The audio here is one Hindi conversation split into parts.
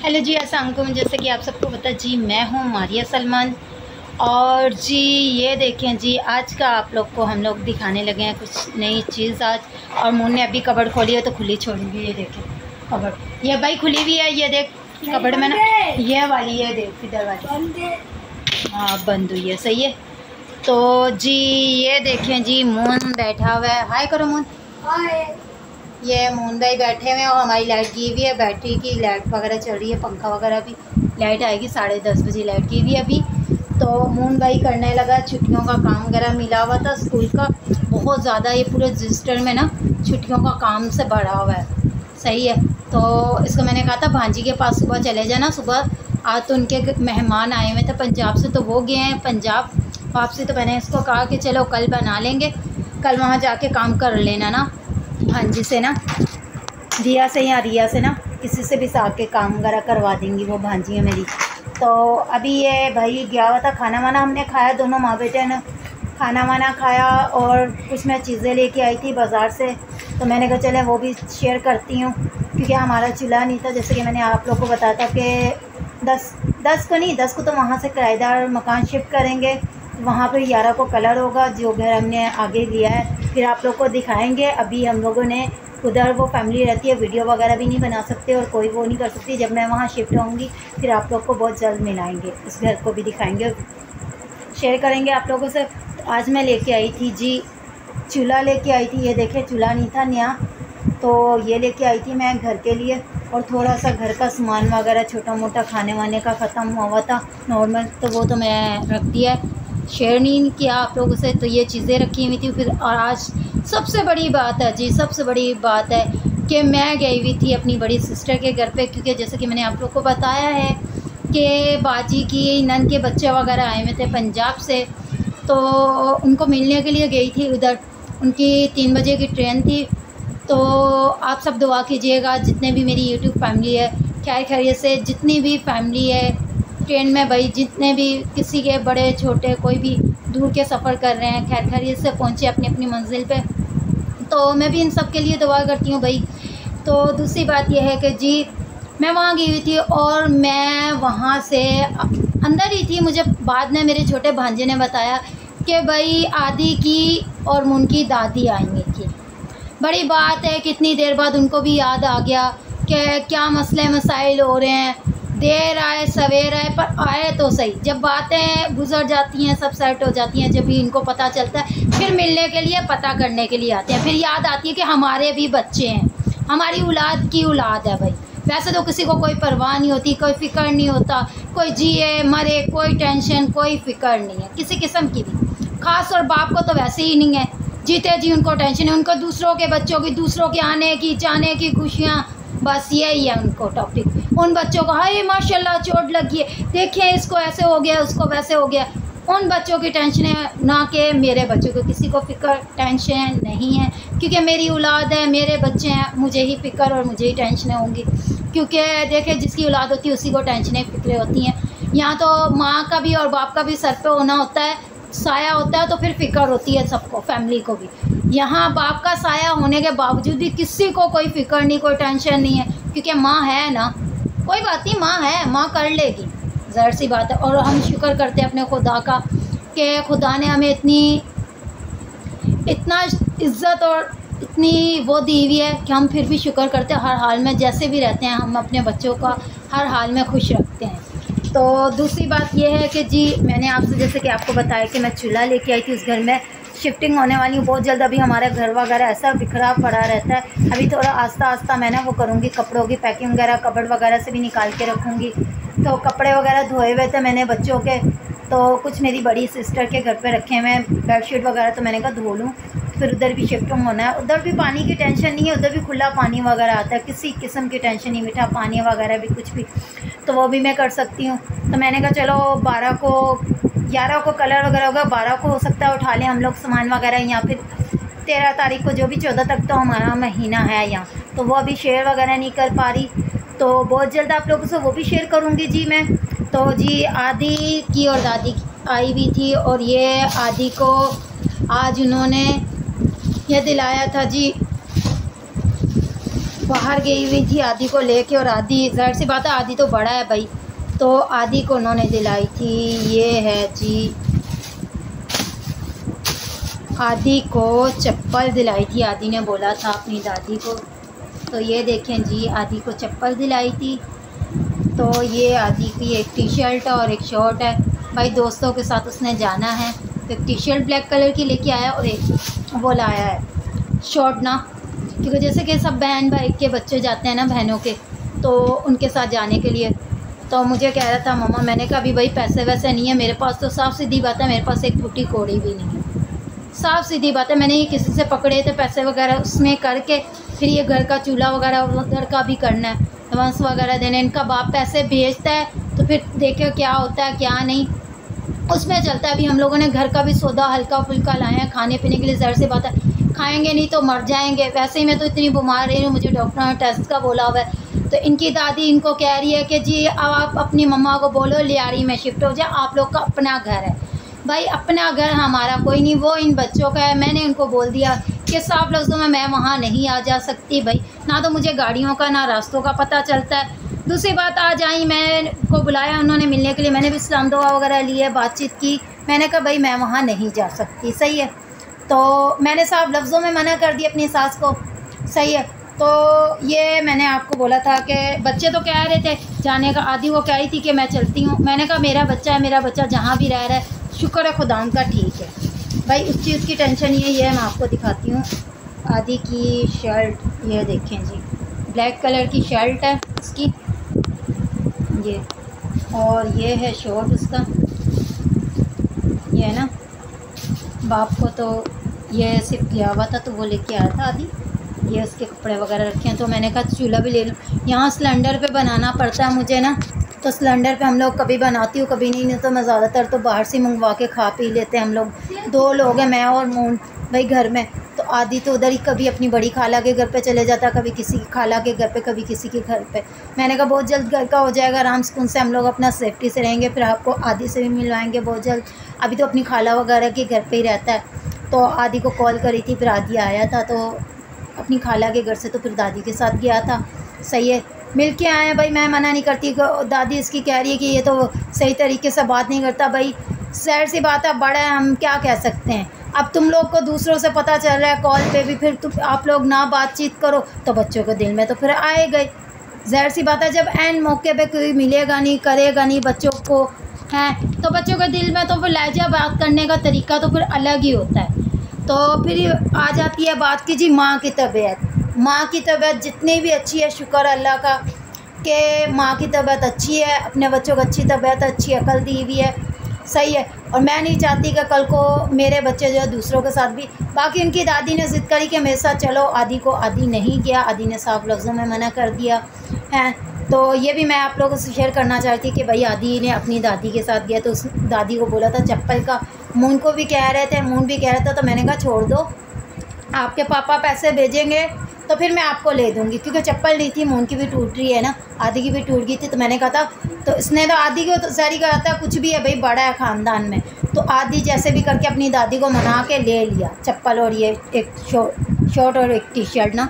हेलो जी, अस्सलाम वालेकुम। जैसे कि आप सबको पता है जी, मैं हूँ मारिया सलमान। और जी ये देखें जी, आज का आप लोग को हम लोग दिखाने लगे हैं कुछ नई चीज़ आज। और मुन्ने ने अभी कबर्ड खोली है तो खुली छोड़ूंगी। ये देखें कबर्ड, ये भाई खुली हुई है। ये देख कबर्ड में ना, ये वाली, ये देख इधर वाली, हाँ बंद हुई है, सही है। तो जी ये देखें जी, मून बैठा हुआ है। हाय करो मून। ये मून भाई बैठे हुए हैं और हमारी लाइट की हुई है, बैटरी की लाइट वगैरह चल रही है, पंखा वगैरह भी। लाइट आएगी 10:30 बजे, लाइट की हुई है अभी। तो मून भाई करने लगा, छुट्टियों का काम वगैरह मिला हुआ था स्कूल का बहुत ज़्यादा। ये पूरे रजिस्टर में ना छुट्टियों का काम से बढ़ा हुआ है, सही है। तो इसको मैंने कहा था भांजी के पास सुबह चले जाना। सुबह आज तो उनके मेहमान आए हुए थे पंजाब से, तो वो गए हैं पंजाब वापसी। तो मैंने इसको कहा कि चलो कल बना लेंगे, कल वहाँ जाके काम कर लेना ना भांजी से ना, रिया से या रिया से ना, किसी से भी साथ के काम वगैरह करवा देंगी, वो भांजी है मेरी। तो अभी ये भाई गया हुआ था, खाना वाना हमने खाया, दोनों माँ बेटे ने खाना वाना खाया। और कुछ मैं चीज़ें लेके आई थी बाज़ार से, तो मैंने कहा चले वो भी शेयर करती हूँ, क्योंकि हमारा चूल्हा नहीं था। जैसे कि मैंने आप लोग को बताया था कि 10 को तो वहाँ से किराएदार मकान शिफ्ट करेंगे, वहाँ पर 11 को कलर होगा जो घर हमने आगे लिया है, फिर आप लोग को दिखाएंगे। अभी हम लोगों ने उधर, वो फैमिली रहती है, वीडियो वगैरह भी नहीं बना सकते और कोई वो नहीं कर सकती। जब मैं वहाँ शिफ्ट होंगी फिर आप लोग को बहुत जल्द मिलाएंगे, उस घर को भी दिखाएंगे, शेयर करेंगे आप लोगों से। तो आज मैं लेके आई थी जी, चूल्हा लेके आई थी। ये देखे चूल्हा नहीं था नया, तो ये लेके आई थी मैं घर के लिए। और थोड़ा सा घर का सामान वगैरह छोटा मोटा खाने वाने का ख़त्म हुआ था नॉर्मल, तो वो तो मैं रख दिया है, शेयर नहीं किया आप लोगों से। तो ये चीज़ें रखी हुई थी फिर। और आज सबसे बड़ी बात है जी, सबसे बड़ी बात है कि मैं गई हुई थी अपनी बड़ी सिस्टर के घर पे, क्योंकि जैसे कि मैंने आप लोग को बताया है कि बाजी की नन के बच्चे वगैरह आए हुए थे पंजाब से, तो उनको मिलने के लिए गई थी उधर। उनकी 3 बजे की ट्रेन थी। तो आप सब दुआ कीजिएगा, जितने भी मेरी यूट्यूब फैमिली है खैर खैरियत से, जितनी भी फैमिली है ट्रेन में भाई, जितने भी किसी के बड़े छोटे कोई भी दूर के सफ़र कर रहे हैं, खैर खैरियत से पहुँचे अपनी अपनी मंजिल पे। तो मैं भी इन सब के लिए दुआ करती हूँ भाई। तो दूसरी बात यह है कि जी मैं वहाँ गई हुई थी और मैं वहाँ से अंदर ही थी। मुझे बाद में मेरे छोटे भांजे ने बताया कि भाई आदि की और मुन की दादी आएंगी थी। बड़ी बात है, कितनी देर बाद उनको भी याद आ गया कि क्या मसले मसाइल हो रहे हैं, देर आए सवेर आए पर आए तो सही। जब बातें गुजर जाती हैं, सब सेट हो जाती हैं, जब भी इनको पता चलता है फिर मिलने के लिए, पता करने के लिए आते हैं। फिर याद आती है कि हमारे भी बच्चे हैं, हमारी औलाद की औलाद है भाई। वैसे तो किसी को कोई परवाह नहीं होती, कोई फ़िक्र नहीं होता, कोई जिए मरे कोई टेंशन कोई फ़िक्र नहीं है किसी किस्म की भी। ख़ास और बाप को तो वैसे ही नहीं है, जीते जी उनको टेंशन है, उनको दूसरों के बच्चों की, दूसरों के आने की जाने की खुशियाँ, बस यही है उनको टॉपिक। उन बच्चों को हाय माशाल्लाह चोट लगी है, देखिए इसको ऐसे हो गया, उसको वैसे हो गया, उन बच्चों की टेंशन है, ना कि मेरे बच्चों को। किसी को फ़िक्र टेंशन नहीं है, क्योंकि मेरी औलाद है, मेरे बच्चे हैं, मुझे ही फ़िक्र और मुझे ही टेंशनें होंगी। क्योंकि देखिए जिसकी औलाद होती है उसी को टेंशनें फ़िक्रें होती हैं। यहाँ तो माँ का भी और बाप का भी सर पे होना होता है, साया होता है, तो फिर फ़िक्र होती है सबको, फैमिली को भी। यहाँ बाप का साया होने के बावजूद भी किसी को कोई फ़िक्र नहीं, कोई टेंशन नहीं है, क्योंकि माँ है ना। कोई बात नहीं, माँ है, माँ कर लेगी, ज़ाहिर सी बात है। और हम शुक्र करते हैं अपने खुदा का कि खुदा ने हमें इतना इज़्ज़त और इतनी वो दी हुई है कि हम फिर भी शुक्र करते हैं हर हाल में। जैसे भी रहते हैं हम अपने बच्चों का हर हाल में खुश रखते हैं। तो दूसरी बात यह है कि जी मैंने आपसे जैसे कि आपको बताया कि मैं चूल्हा लेके आई थी, उस घर में शिफ्टिंग होने वाली हूँ बहुत जल्द। अभी हमारा घर वगैरह ऐसा बिखरा पड़ा रहता है, अभी थोड़ा आस्ता आस्ता मैं ना वो करूँगी, कपड़ों की पैकिंग वगैरह कबर्ड वगैरह से भी निकाल के रखूँगी। तो कपड़े वगैरह धोए हुए थे मैंने बच्चों के, तो कुछ मेरी बड़ी सिस्टर के घर पे रखे हुए हैं बेडशीट वगैरह, तो मैंने कहा धो लूँ। फिर उधर भी शिफ्टिंग होना है, उधर भी पानी की टेंशन नहीं है, उधर भी खुला पानी वगैरह आता है, किसी किस्म की टेंशन नहीं, मीठा पानी वगैरह भी कुछ भी, तो वो भी मैं कर सकती हूँ। तो मैंने कहा चलो 11 को कलर वगैरह होगा, 12 को हो सकता है उठा लें हम लोग सामान वगैरह, या फिर 13 तारीख को, जो भी 14 तक तो हमारा महीना है यहाँ, तो वो अभी शेयर वगैरह नहीं कर पा रही, तो बहुत जल्द आप लोगों से वो भी शेयर करूँगी जी मैं। तो जी आदि की और दादी आई हुई थी, और ये आदि को आज उन्होंने ये दिलाया था जी बाहर गई हुई थी आदि को लेके, और आदि ज़ाहिर सी बात है आदि तो बड़ा है भाई, तो आदि को उन्होंने दिलाई थी। ये है जी, आदि को चप्पल दिलाई थी, आदि ने बोला था अपनी दादी को। तो ये देखें जी, आदि को चप्पल दिलाई थी। तो ये आदि की एक टी शर्ट और एक शर्ट है भाई, दोस्तों के साथ उसने जाना है, तो एक टी शर्ट ब्लैक कलर की लेके आया और एक वो लाया है शर्ट ना, क्योंकि जैसे कि सब बहन भाई के बच्चे जाते हैं ना बहनों के, तो उनके साथ जाने के लिए। तो मुझे कह रहा था मम्मा, मैंने कहा अभी भाई पैसे वैसे नहीं है मेरे पास, तो साफ़ सीधी बात है मेरे पास एक फूटी कौड़ी भी नहीं है, साफ़ सीधी बात है। मैंने ये किसी से पकड़े थे पैसे वगैरह, उसमें करके फिर ये घर का चूल्हा वगैरह घर का भी करना है, एडवांस वगैरह देने। इनका बाप पैसे भेजता है तो फिर देखो क्या होता है क्या नहीं, उसमें चलता है। अभी हम लोगों ने घर का भी सौदा हल्का फुल्का लाया है खाने पीने के लिए, ज़ाहिर सी बात है खाएंगे नहीं तो मर जाएंगे। वैसे ही मैं तो इतनी बीमार रही हूँ, मुझे डॉक्टर ने टेस्ट का बोला हुआ है। तो इनकी दादी इनको कह रही है कि जी अब आप अपनी मम्मा को बोलो लियारी में शिफ्ट हो जाए, आप लोग का अपना घर है। भाई अपना घर हमारा कोई नहीं, वो इन बच्चों का है। मैंने उनको बोल दिया कि साफ लफ्ज़ों में मैं वहाँ नहीं आ जा सकती भाई, ना तो मुझे गाड़ियों का ना रास्तों का पता चलता है। दूसरी बात, आज आई मैं को बुलाया उन्होंने मिलने के लिए, मैंने भी सलाम दुआ वगैरह लिए, बातचीत की। मैंने कहा भाई मैं वहाँ नहीं जा सकती, सही है। तो मैंने साफ लफ्ज़ों में मना कर दिया अपनी सास को, सही है। तो ये मैंने आपको बोला था कि बच्चे तो कह रहे थे जाने का, आदि वो कह रही थी कि मैं चलती हूँ। मैंने कहा मेरा बच्चा है, मेरा बच्चा जहाँ भी रह रहा है शुक्र है खुदा उनका ठीक है भाई, उस चीज़ की टेंशन ये है। मैं आपको दिखाती हूँ आदि की शर्ट, ये देखें जी, ब्लैक कलर की शर्ट है इसकी ये, और ये है शर्ट उसका, ये है ना। बाप को तो ये सिर्फ किया हुआ था तो वो लेके आया था आदि, ये उसके कपड़े वगैरह रखे हैं। तो मैंने कहा चूल्हा भी ले लूँ, यहाँ सिलेंडर पे बनाना पड़ता है मुझे ना, तो सिलेंडर पे हम लोग कभी बनाती हूँ कभी नहीं तो मैं ज़्यादातर तो बाहर से मंगवा के खा पी लेते हैं हम लोग। 2 लोग हैं, मैं और मून भाई घर में। तो आदि तो उधर ही कभी अपनी बड़ी खाला के घर पे चले जाता, कभी किसी की खाला के घर पे, कभी किसी के घर पे। मैंने कहा बहुत जल्द घर का हो जाएगा, आराम सुकून से हम लोग अपना सेफ्टी से रहेंगे, फिर आपको आदि से भी मिलवाएंगे बहुत जल्द। अभी तो अपनी खाला वगैरह के घर पे ही रहता है। तो आदि को कॉल करी थी, फिर आदि आया था तो अपनी खाला के घर से, तो फिर दादी के साथ गया था, सही है। मिल के आए हैं भाई, मैं मना नहीं करती। दादी इसकी कह रही है कि ये तो सही तरीके से बात नहीं करता भाई, ज़ाहिर सी बात है बड़ा है, हम क्या कह सकते हैं। अब तुम लोग को दूसरों से पता चल रहा है कॉल पे भी, फिर तुम आप लोग ना बातचीत करो तो बच्चों के दिल में तो फिर आए गए। ज़ाहिर सी बात है जब एन मौके पे कोई मिलेगा नहीं करेगा नहीं बच्चों को हैं, तो बच्चों के दिल में तो फिर लहजा बात करने का तरीका तो फिर अलग ही होता है। तो फिर आ जाती है बात की जी माँ की तबीयत। माँ की तबीयत जितनी भी अच्छी है, शुक्र अल्लाह का कि माँ की तबीयत अच्छी है, अपने बच्चों को अच्छी तबीयत अच्छी अकल दी हुई है, सही है। और मैं नहीं चाहती कि कल को मेरे बच्चे जो है दूसरों के साथ भी। बाकी उनकी दादी ने ज़िद करी कि मेरे साथ चलो, आदि को आदि नहीं गया, आदि ने साफ लफ्ज़ों में मना कर दिया है। तो ये भी मैं आप लोगों से शेयर करना चाहती कि भाई आदि ने अपनी दादी के साथ गया तो उस दादी को बोला था चप्पल का। मून को भी कह रहे थे, मून भी कह रहा था, तो मैंने कहा छोड़ दो, आपके पापा पैसे भेजेंगे तो फिर मैं आपको ले दूँगी, क्योंकि चप्पल नहीं थी। मून की भी टूट रही है ना, आदि की भी टूट गई थी। तो मैंने कहा था, तो इसने तो आदि को तो सारी कहा था कुछ भी है भाई बड़ा है ख़ानदान में, तो आदि जैसे भी करके अपनी दादी को मना के ले लिया चप्पल और ये एक शर्ट और एक टी शर्ट ना।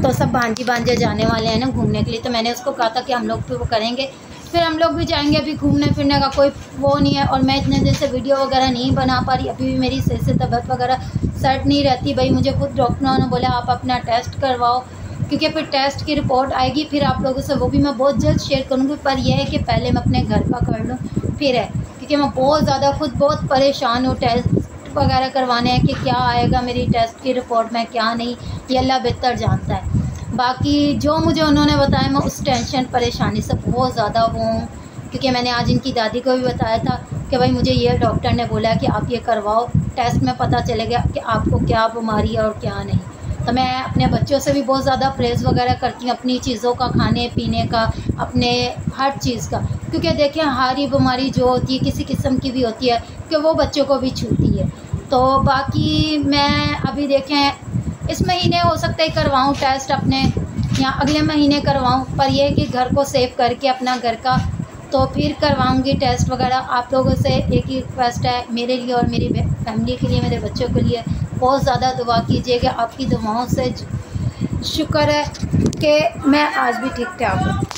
तो सब भांजी भांजे जाने वाले हैं ना घूमने के लिए, तो मैंने उसको कहा था कि हम लोग फिर वो करेंगे, फिर हम लोग भी जाएंगे। अभी घूमने फिरने का कोई वो नहीं है, और मैं इतने दिन से वीडियो वगैरह नहीं बना पा रही, अभी भी मेरी सही से तबीयत वगैरह सेट नहीं रहती भाई। मुझे खुद डॉक्टरों ने बोला आप अपना टेस्ट करवाओ, क्योंकि फिर टेस्ट की रिपोर्ट आएगी, फिर आप लोगों से वो भी मैं बहुत जल्द शेयर करूँगी। पर यह है कि पहले मैं अपने घर का कर लूँ फिर है, क्योंकि मैं बहुत ज़्यादा खुद बहुत परेशान हूँ टेस्ट वगैरह करवाने हैं कि क्या आएगा मेरी टेस्ट की रिपोर्ट में क्या नहीं, ये अल्लाह बेहतर जानता है। बाकी जो मुझे उन्होंने बताया मैं उस टेंशन परेशानी से बहुत ज़्यादा वो हूँ, क्योंकि मैंने आज इनकी दादी को भी बताया था कि भाई मुझे ये डॉक्टर ने बोला कि आप ये करवाओ, टेस्ट में पता चलेगा कि आपको क्या बीमारी है और क्या नहीं। तो मैं अपने बच्चों से भी बहुत ज़्यादा प्रेस वगैरह करती हूँ अपनी चीज़ों का, खाने पीने का, अपने हर चीज़ का, क्योंकि देखें हारी बीमारी जो होती है किसी किस्म की भी होती है कि वो बच्चों को भी छूती है। तो बाकी मैं अभी देखें इस महीने हो सकता है करवाऊँ टेस्ट अपने, या अगले महीने करवाऊँ, पर यह कि घर को सेव करके अपना घर का, तो फिर करवाऊँगी टेस्ट वगैरह। आप लोगों से एक ही रिक्वेस्ट है मेरे लिए और मेरी फैमिली के लिए, मेरे बच्चों के लिए बहुत ज़्यादा दुआ कीजिएगा। आपकी दुआओं से शुक्र है कि मैं आज भी ठीक ठाक हूँ।